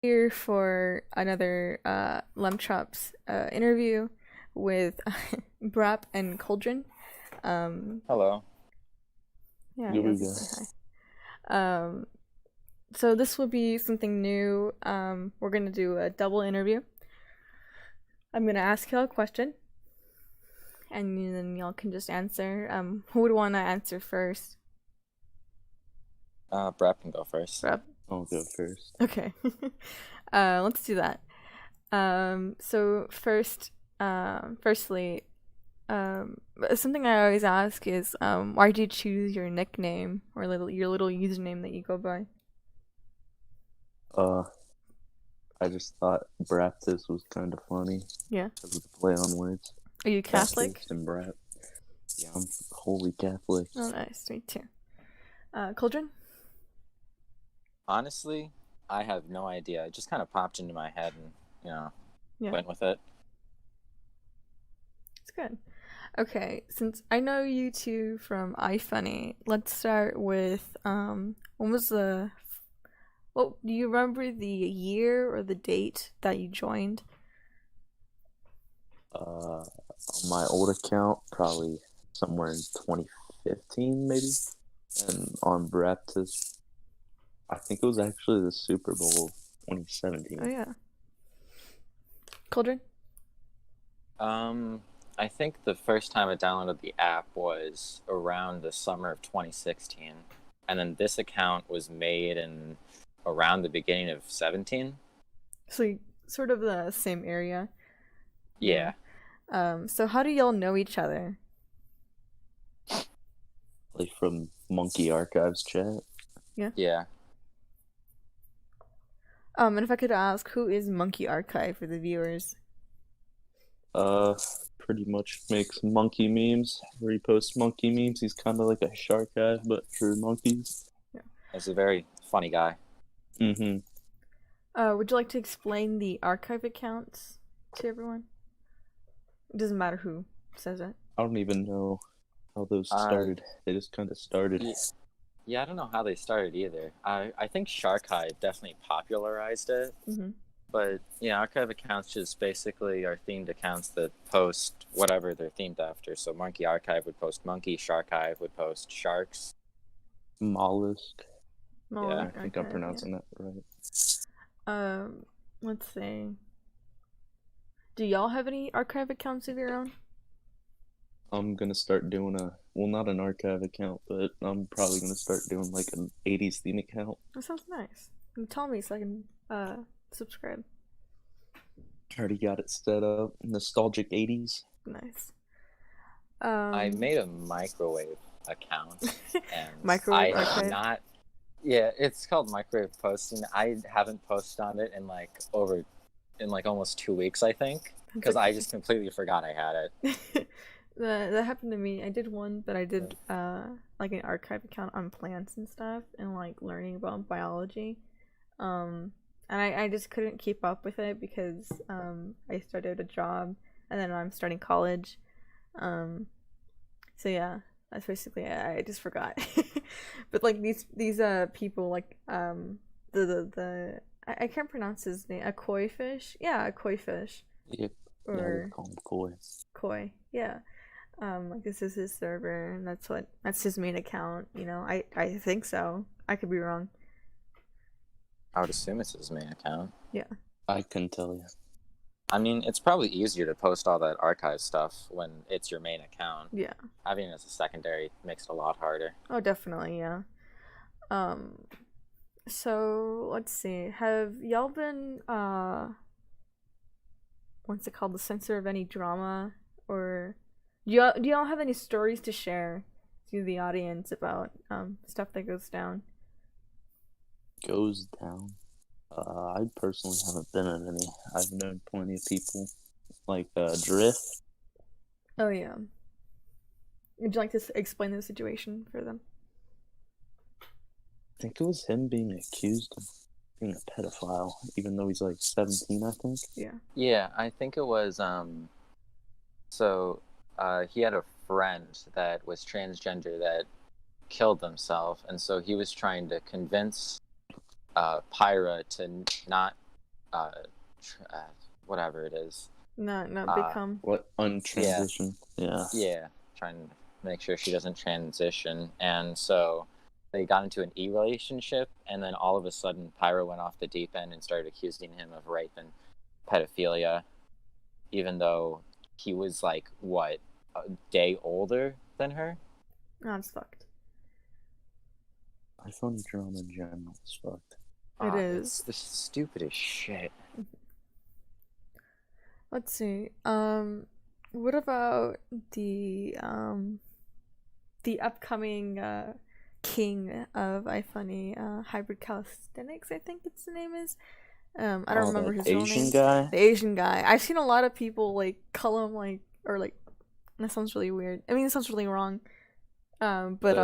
Here for another Lemchops interview with Brap and Cauldron. Um, Hello. yeah, Here you we guys can go. say hi. So this will be something new. We're gonna do a double interview. I'm gonna ask y'all a question, and then y'all can just answer. Who would want to answer first? Brett can go first. Brap. I'll go first. Okay. Let's do that. So firstly, something I always ask is, why did you choose your nickname or your little username that you go by? Uh, I just thought Baptist was kind of funny Yeah. because of the play on words. Are you Catholic? Baptist and Brat. Yeah, I'm holy Catholic. Oh, nice. Me too. Cauldron? Honestly, I have no idea. It just kind of popped into my head and, Yeah, went with it. it's good. Okay, since I know you two from iFunny, let's start with when was the what do you remember the year or the date that you joined? On my old account, probably somewhere in 2015, maybe. And on Baptist, I think it was actually the Super Bowl Oh 2017. yeah. Cauldron? I think the first time I downloaded the app was around the summer of 2016, and then this account was made in around the beginning of 17. So sort of the same area. Yeah. So how do y'all know each other? Like from Monkey Archives chat. Yeah. And if I could ask, who is Monkey Archive for the viewers? Pretty much makes monkey memes. Reposts monkey memes. He's kind of like a shark guy, but for monkeys. Yeah. He's a very funny guy. Mm-hmm. Would you like to explain the archive accounts to everyone? It doesn't matter who says it. I don't even know how those Uh, started. They just kind of started. yeah, yeah, I don't know how they started either. I think Shark Hive definitely popularized it. Mm-hmm. But yeah, archive accounts just basically are themed accounts that post whatever they're themed after. So Monkey Archive would post monkey, Shark Hive would post sharks. Mollusk. Yeah. I think I'm pronouncing that right. Let's see. Do y'all have any archive accounts of your own? I'm gonna start doing not an archive account, but I'm probably gonna start doing like an 80s theme account. That sounds nice. You tell me so I can subscribe. Already got it set up. Nostalgic 80s. Nice. I made a microwave account and Microwave I have archive. not. Yeah, it's called microwave posting. I haven't posted on it in like almost 2 weeks, I think, because I just completely forgot I had it. That happened to me. I did one, but I did like an archive account on plants and stuff and like learning about biology. And I just couldn't keep up with it because I started a job and then I'm starting college. So yeah, that's basically it. I just forgot. But like these people like I can't pronounce his name. A koi fish? Yeah, a koi fish. Yep. Yeah, we Or call them koi. koi. Yeah. Like this is his server and that's his main account, you know. I think so. I could be wrong. I would assume it's his main account. Yeah. I couldn't tell you. I mean, it's probably easier to post all that archive stuff when it's your main account. Yeah. Having it as a secondary makes it a lot harder. Oh, definitely, yeah. Um so let's see. Have y'all been what's it called, the censor of any drama, or do y'all have any stories to share to the audience about stuff that goes down? Goes down. I personally haven't been in any. I've known plenty of people like Drift. Oh yeah. Would you like to explain the situation for them? I think it was him being accused of being a pedophile, even though he's like 17, I think. Yeah. Yeah, I think it was so he had a friend that was transgender that killed himself, and so he was trying to convince Pyra to not uh, whatever it is. Not Uh, become. What untransition? Yeah. Yeah, trying to make sure she doesn't transition. And so they got into an relationship, and then all of a sudden, Pyro went off the deep end and started accusing him of rape and pedophilia, even though he was like, what, a day older than her? Oh, it's fucked. iPhone drama in general is fucked. It is. It's the stupidest shit. Let's see. What about the upcoming king of iFunny, hybrid calisthenics, I think its the name is. I don't remember his real Asian name. guy? The Asian guy. I've seen a lot of people like call him like, or like, that sounds really weird. I mean, it sounds really wrong. But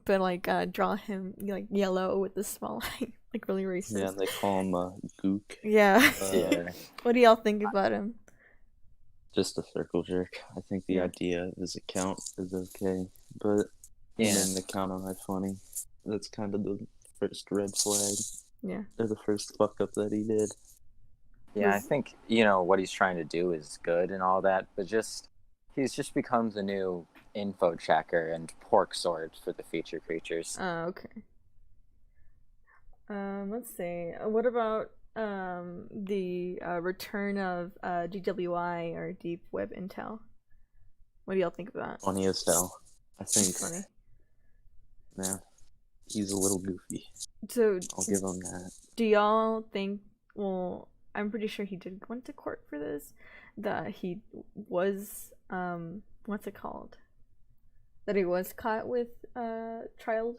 like draw him like yellow with the small like really racist. Yeah, they call him Gook. Yeah. Yeah. What do y'all think about him? Just a circle jerk. I think the Yeah. idea of his account is okay, but he Yeah. made an account on iFunny. That's kind of the first red flag, Yeah. or the first fuck up that he did. Yeah, I think, what he's trying to do is good and all that, but he's just become the new info checker and pork sword for the feature creatures. Oh, okay. Let's see. What about the return of DWI or Deep Web Intel? What do y'all think of that? Funny as hell. I think, It's funny. yeah, he's a little goofy. So, I'll give him that. do y'all think? Well, I'm pretty sure he did went to court for this. That he was what's it called? That he was caught with child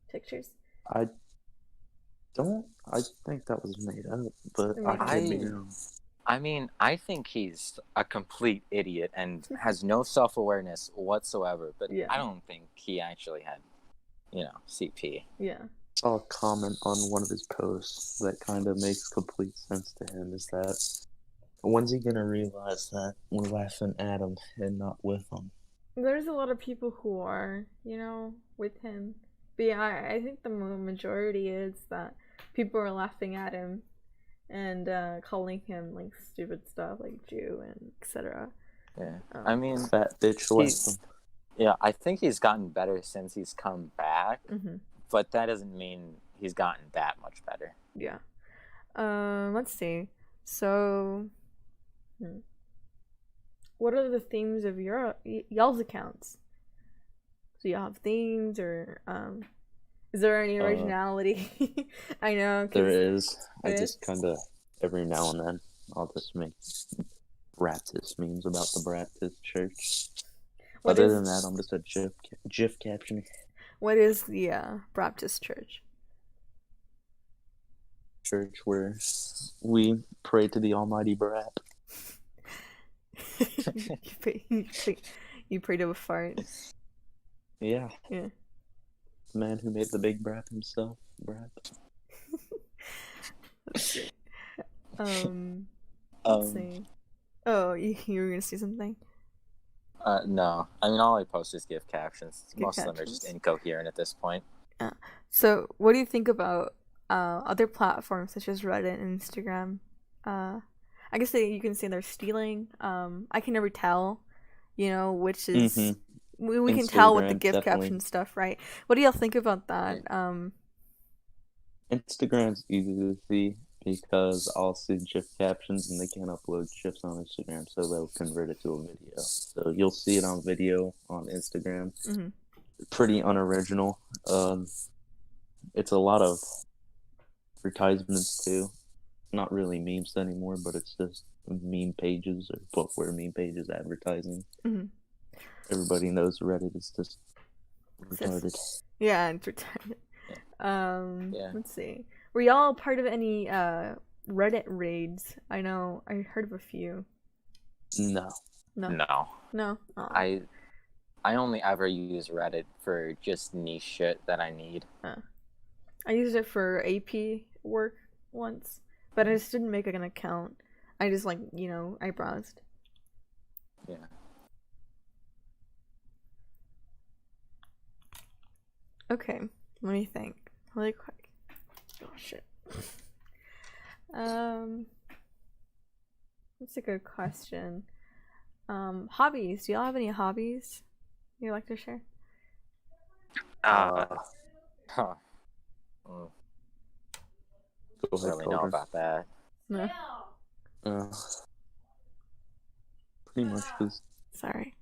pictures. I think that was made up, but I could be wrong. I mean, I think he's a complete idiot and has no self-awareness whatsoever, but Yeah. I don't think he actually had, CP. Yeah. I saw a comment on one of his posts that kind of makes complete sense to him, is that when's he gonna realize that we're laughing at him and not with him? There's a lot of people who are, with him. But yeah, I think the majority is that people are laughing at him and calling him like stupid stuff like Jew and etc. Yeah. I mean, Fat bitch left him. yeah, I think he's gotten better since he's come back, Mm-hmm. but that doesn't mean he's gotten that much better. Yeah. Let's see. So, what are the themes of y'all's accounts? Do y'all have themes, or is there any originality? I know. There is. I there just kind of, every now and then, I'll just make Baptist memes about the Baptist church. Other than that, I'm just a GIF captioner. What is the Baptist church? Church where we pray to the Almighty Brat. You pray to a fart. Yeah. Yeah. The man who made the big brat himself, Brat. Let's see. Let's see. Oh, you were gonna say something? No. I mean, all I post is GIF captions. GIF Most of them are just captions. incoherent at this point. So, what do you think about other platforms such as Reddit and Instagram? I guess you can say they're stealing. I can never tell, which is we can tell with the Instagram, GIF definitely. caption stuff, right? What do y'all think about that? Instagram's easy to see because I'll see GIF captions and they can't upload GIFs on Instagram, so they'll convert it to a video. So you'll see it on video on Instagram. Mm-hmm. Pretty unoriginal. It's a lot of advertisements too. Not really memes anymore, but it's just meme pages or bookwear meme pages advertising. Mm-hmm. Everybody knows Reddit is just retarded. Yeah, it's retarded. Yeah. Let's see. Were y'all part of any Reddit raids? I know I heard of a few. No. No. No. Oh. I only ever use Reddit for just niche shit that I need. I used it for AP work once, but I just didn't make an account. I just I browsed. Yeah. Okay, let me think really quick. Oh shit. That's a good question. Hobbies. Do y'all have any hobbies you'd like to share? Huh. Mm, Go don't ahead, really know Calder. about that. No. Pretty much just Sorry.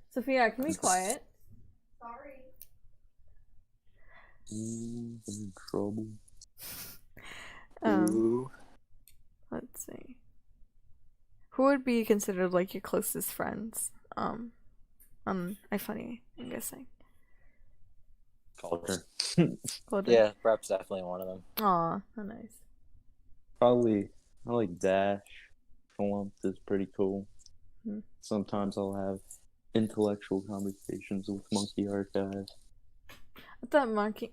Sophia, can we be quiet? in trouble. Ooh. Let's see. Who would be considered like your closest friends? iFunny, I'm guessing. Calder. Golden? Yeah, Brep's definitely one of them. Aw, how nice. Probably, I like Dash. Slumped is pretty cool. Hmm. Sometimes I'll have intellectual conversations with Monkey Archive. I thought Monkey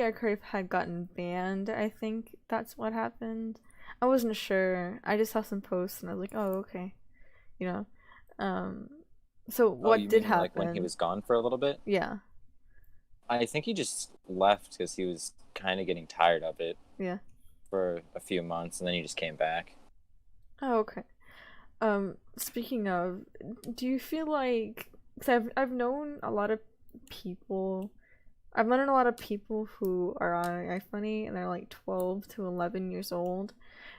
Archive had gotten banned. I think that's what happened. I wasn't sure. I just saw some posts and I was like, oh, okay. You know. So what you did mean happen? like when he was gone for a little bit? Yeah. I think he just left because he was kind of getting tired of it Yeah. for a few months, and then he just came back. Oh, okay. Speaking of, do you feel like, because I've known a lot of people, I've known a lot of people who are on iFunny and they're like 12 to 11 years old.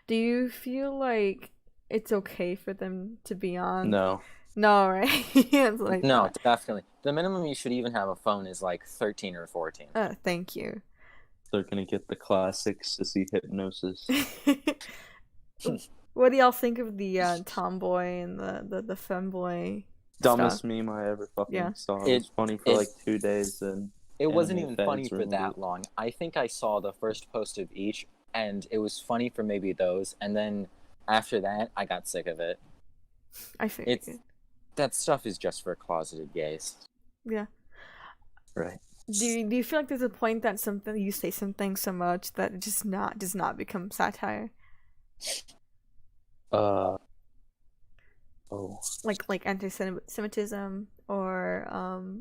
Do you feel like it's okay for them to be on? No. No, right? It's like No, that. definitely. The minimum you should even have a phone is like 13 or 14. Thank you. They're gonna get the classic sissy hypnosis. What do y'all think of the tomboy and the femboy Dumbest stuff? meme I ever fucking Yeah. saw. It was funny for like 2 days, and It wasn't anime even funny fans for ruined that it. long. I think I saw the first post of each, and it was funny for maybe those, and then after that, I got sick of it. I figured. That stuff is just for closeted gays. Yeah. Right. Do you feel like there's a point that something you say something so much that it just does not become satire? Oh. Like anti-Semitism or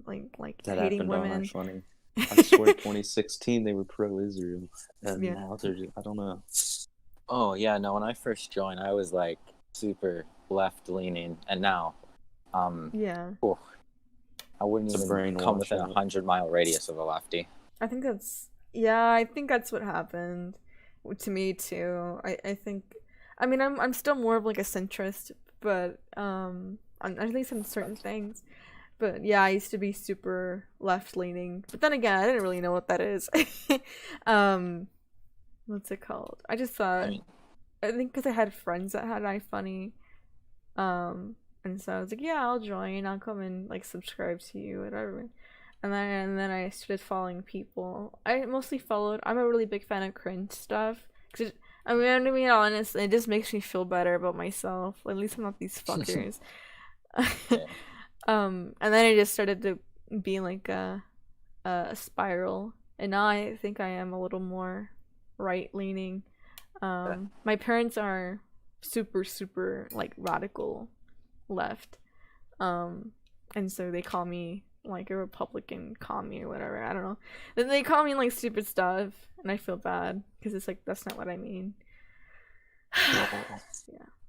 like That hating happened on women. our funny. I swear 2016 they were pro-Israel, and Yeah. now they're just, I don't know. Oh yeah, no. When I first joined, I was like super left-leaning, and now, Yeah. I wouldn't It's a even come within brainwash. 100-mile radius of a lefty. I think that's what happened to me too. I think I mean I'm still more of like a centrist, but on at least on certain things. But yeah, I used to be super left leaning. But then again, I didn't really know what that is. What's it called? I just thought I think because I had friends that had iFunny, and so I was like, yeah, I'll join. I'll come and like subscribe to you, whatever. And then I started following people. I mostly followed. I'm a really big fan of cringe stuff. Cause I'm to be honest, it just makes me feel better about myself. At least I'm not these fuckers. Yeah. And then I just started to be like a spiral, and now I think I am a little more right leaning. My parents are super like radical left, and so they call me like a Republican commie or whatever. I don't know. Then they call me like stupid stuff, and I feel bad because it's like that's not what I mean. Yeah.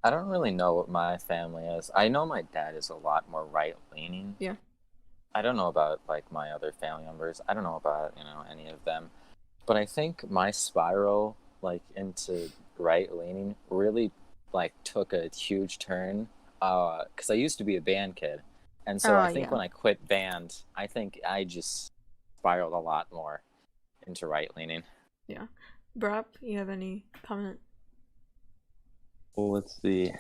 I don't really know what my family is. I know my dad is a lot more right-leaning. Yeah. I don't know about like my other family members. I don't know about any of them, but I think my spiral like into right-leaning really like took a huge turn. Because I used to be a band kid, and so I think Yeah. when I quit band, I think I just spiraled a lot more into right-leaning. Yeah. Brap, you have any comment? Well, let's see.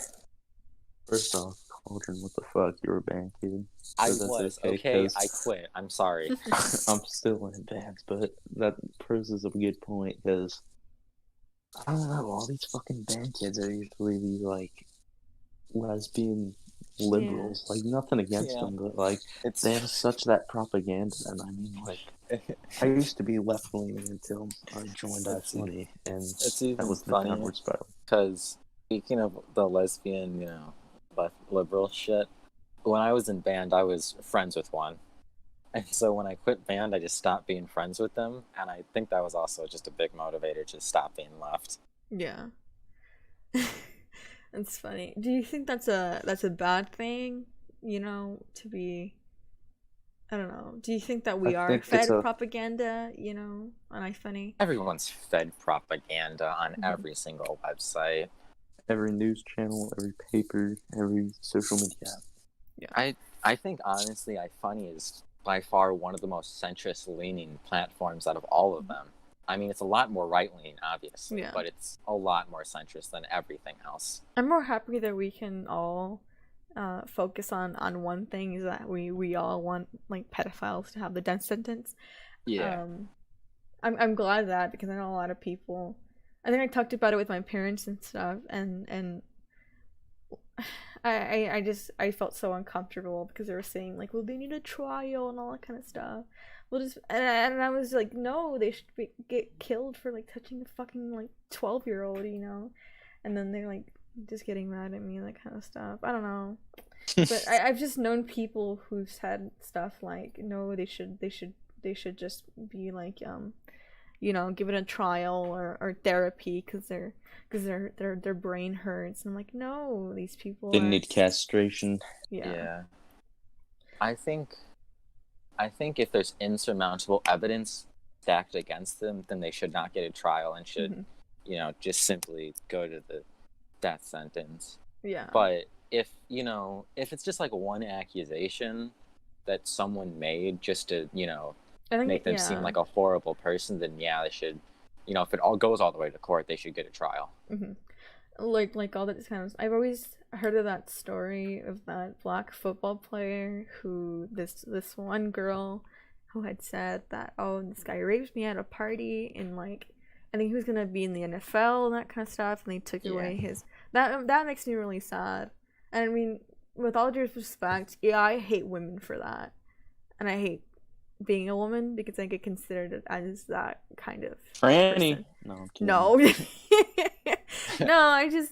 First off, Cauldron, what the fuck? You were a band kid. I So that's was okay, okay. 'cause I quit. I'm sorry. I'm still in bands, but that proves a good point because I don't know. All these fucking band kids are usually these like lesbian liberals. Like nothing against Yeah. them, but like It's they have such that propaganda. And I mean, like I used to be left leaning until I joined iFunny, and it's even that was the funnier downward spiral. because speaking of the lesbian, left liberal shit, when I was in band, I was friends with one. And so when I quit band, I just stopped being friends with them. And I think that was also just a big motivator to stop being left. Yeah. That's funny. Do you think that's a bad thing? To be. I don't know. Do you think that I we are think it's fed propaganda? On iFunny? Everyone's fed propaganda on Mhm. every single website. every news channel, every paper, every social media. I think honestly, iFunny is by far one of the most centrist-leaning platforms out of all of them. I mean, it's a lot more right-leaning, obviously, Yeah. but it's a lot more centrist than everything else. I'm more happy that we can all focus on one thing, is that we all want like pedophiles to have the death sentence. Yeah. I'm glad of that, because I know a lot of people. I think I talked about it with my parents and stuff, and I felt so uncomfortable because they were saying like, well, they need a trial and all that kind of stuff. Well, just and I was like, no, they should get killed for like touching a fucking like 12-year-old. And then they're like just getting mad at me and that kind of stuff. I don't know, but I've just known people who've said stuff like, no, they should just be like given a trial or therapy because their brain hurts. And I'm like, no, these people They are. need castration. Yeah. I think if there's insurmountable evidence stacked against them, then they should not get a trial and should, just simply go to the death sentence. Yeah. But if it's just like one accusation that someone made just to, make them seem like a horrible person, then yeah, they should, if it all goes all the way to court, they should get a trial. Mm-hmm. Like all that kind of. I've always heard of that story of that black football player who this one girl who had said that, oh, this guy raped me at a party, and like I think he was gonna be in the NFL and that kind of stuff, and they took away his. That makes me really sad. And I mean, with all due respect, yeah, I hate women for that, and I hate being a woman because I get considered as that kind of Franny. person. No, I'm kidding. No. No, I just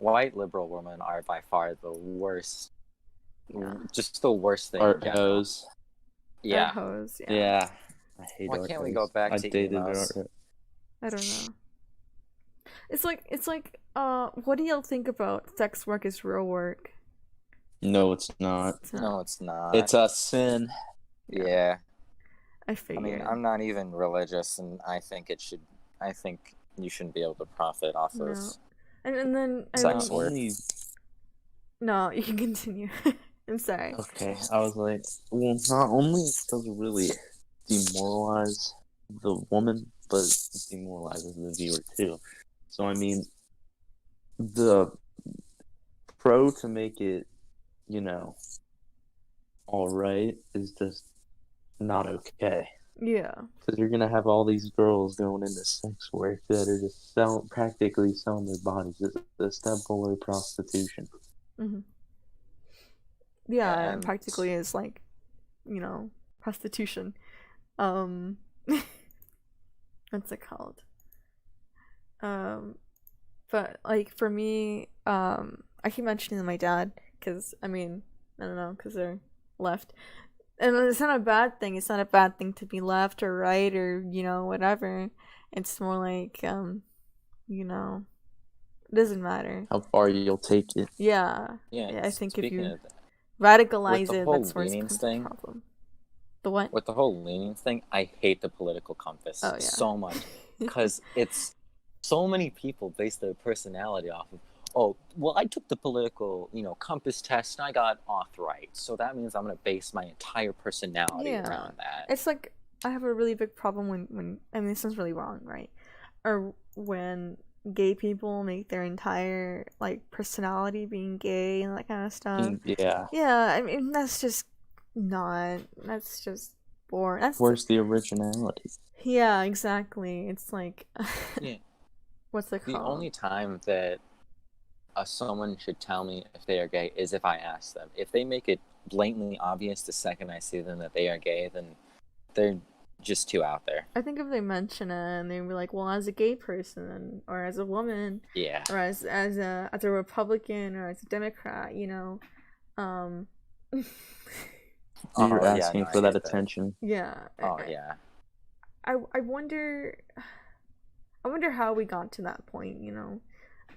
White liberal women are by far the worst. Yeah. Just the worst thing. Art hoes. Yeah. Art hoes, yeah. Yeah. I hate Why art can't hoes. we go back I to dated emos? art. I don't know. It's like what do y'all think about sex work is real work? No, it's not. No, it's not. It's a sin. Yeah. I figured. I mean, I'm not even religious, and I think you shouldn't be able to profit off of and then sex work. No, you can continue. I'm sorry. Okay, I was like, well, not only does it really demoralize the woman, but it demoralizes the viewer too. So I mean, the pro to make it, all right is just not okay. Yeah. Because you're gonna have all these girls going into sex work that are just practically selling their bodies. It's a step below prostitution. Mm-hmm. Yeah, And practically is like, prostitution. What's it called? But like for me, I keep mentioning my dad because I mean, I don't know, because they're left. And it's not a bad thing. It's not a bad thing to be left or right or, whatever. It's more like, it doesn't matter. How far you'll take it. Yeah. Yeah, I think if you that, radicalize it, that's where it's the problem. The what? With the whole leanings thing, I hate the political compass so much. Because it's so many people base their personality off of, oh, well, I took the political, compass test and I got right. So that means I'm going to base my entire personality around that. It's like, I have a really big problem when I mean, this sounds really wrong, right? Or when gay people make their entire, like, personality being gay and that kind of stuff. Yeah. Yeah, I mean, that's just boring. Where's the originality? Yeah, exactly. It's like, what's it called? The only time that someone should tell me if they are gay is if I ask them. If they make it blatantly obvious the second I see them that they are gay, then they're just too out there. I think if they mention it and they were like, well, as a gay person or as a woman, or as a Republican or as a Democrat, You're asking for that attention. Yeah. I wonder how we got to that point,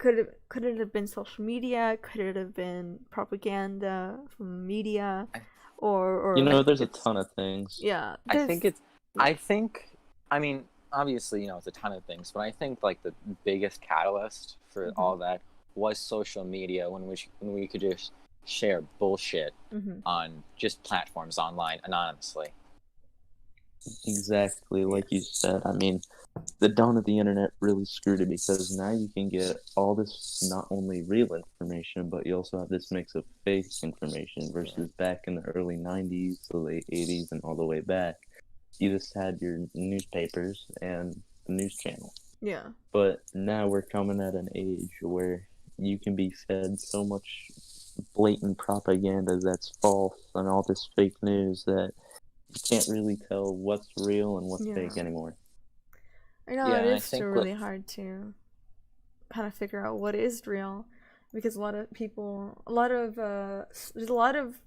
could it have been social media? Could it have been propaganda from media, I, You or know, there's a it's ton of things. yeah? I There's think it's yeah. I think I mean obviously it's a ton of things, but I think like the biggest catalyst for Mhm. all that was social media when we could just share bullshit Mhm. on just platforms online anonymously. Exactly Yeah. like you said. I mean, the dawn of the internet really screwed it because now you can get all this not only real information, but you also have this mix of fake information Yeah. versus back in the early 90s, the late 80s, and all the way back. You just had your newspapers and the news channel. Yeah. But now we're coming at an age where you can be fed so much blatant propaganda that's false and all this fake news that you can't really tell what's real and what's Yeah. fake anymore. I know Yeah, it and I is still think really hard to kind of figure out what is real, because a lot of people, there's a lot of